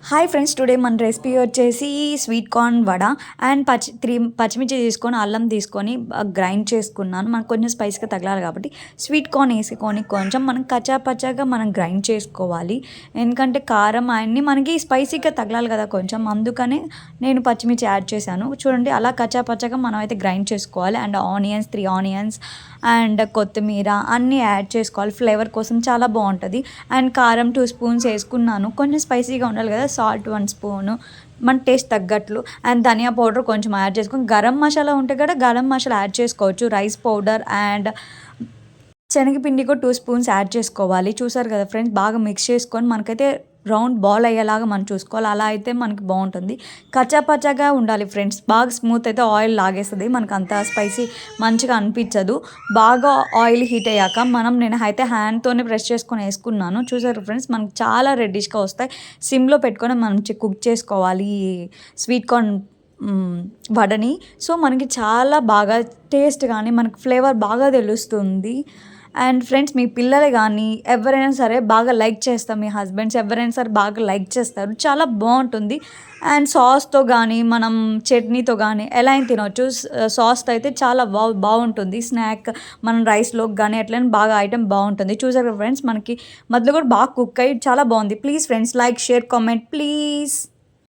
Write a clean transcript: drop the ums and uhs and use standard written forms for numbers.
Hi friends, today మన recipe వచ్చేసి sweet corn vada and పచ్చిమిర్చి తీసుకొని అల్లం తీసుకొని గ్రైండ్ చేసుకున్నాను. మనకు కొంచెం స్పైస్గా తగలాలి కాబట్టి స్వీట్ కార్న్ వేసుకొని కొంచెం మనం కచ్చాపచ్చాగా మనం గ్రైండ్ చేసుకోవాలి. ఎందుకంటే కారం అన్నీ మనకి స్పైసీగా తగలాలి కదా కొంచెం, అందుకనే నేను పచ్చిమిర్చి యాడ్ చేశాను. చూడండి, అలా కచ్చాపచ్చాగా మనం అయితే గ్రైండ్ చేసుకోవాలి. అండ్ ఆనియన్స్ 3 ఆనియన్స్ అండ్ కొత్తిమీర అన్నీ యాడ్ చేసుకోవాలి. ఫ్లేవర్ కోసం చాలా బాగుంటుంది. అండ్ కారం 2 స్పూన్స్ వేసుకున్నాను. కొంచెం స్పైసీగా ఉండాలి కదా, సాల్ట్ 1 స్పూను మన టేస్ట్ తగ్గట్లు. అండ్ ధనియా పౌడర్ కొంచెం యాడ్ చేసుకొని, గరం మసాలా ఉంటే కూడా గరం మసాలా యాడ్ చేసుకోవచ్చు. రైస్ పౌడర్ అండ్ శనగపిండి కూడా 2 స్పూన్స్ యాడ్ చేసుకోవాలి. చూసారు కదా ఫ్రెండ్స్, బాగా మిక్స్ చేసుకొని మనకైతే రౌండ్ బాల్ అయ్యేలాగా మనం చూసుకోవాలి. అలా అయితే మనకి బాగుంటుంది. కచ్చాపచ్చాగా ఉండాలి ఫ్రెండ్స్, బాగా స్మూత్ అయితే ఆయిల్ లాగేస్తుంది, మనకు అంత స్పైసీ మంచిగా అనిపించదు. బాగా ఆయిల్ హీట్ అయ్యాక నేను అయితే హ్యాండ్తోనే ప్రెస్ చేసుకొని వేసుకున్నాను. చూసారు ఫ్రెండ్స్, మనకు చాలా రెడ్డిష్గా వస్తాయి. సిమ్లో పెట్టుకొని మంచి కుక్ చేసుకోవాలి ఈ స్వీట్ కార్న్ వడని. సో మనకి చాలా బాగా టేస్ట్ కానీ మనకి ఫ్లేవర్ బాగా తెలుస్తుంది. అండ్ ఫ్రెండ్స్, మీ పిల్లలు కానీ ఎవరైనా సరే బాగా లైక్ చేస్తారు, మీ హస్బెండ్స్ ఎవరైనా సరే బాగా లైక్ చేస్తారు. చాలా బాగుంటుంది. అండ్ సాస్తో కానీ మనం చట్నీతో కానీ ఎలా అయినా తినవచ్చు. సాస్తో అయితే చాలా బాగుంటుంది. స్నాక్ మనం రైస్లోకి కానీ ఎట్లయినా బాగా ఐటెం బాగుంటుంది. చూసారు ఫ్రెండ్స్, మనకి మధ్యలో కూడా బాగా కుక్ అయ్యి చాలా బాగుంది. Please friends, like, share, comment please.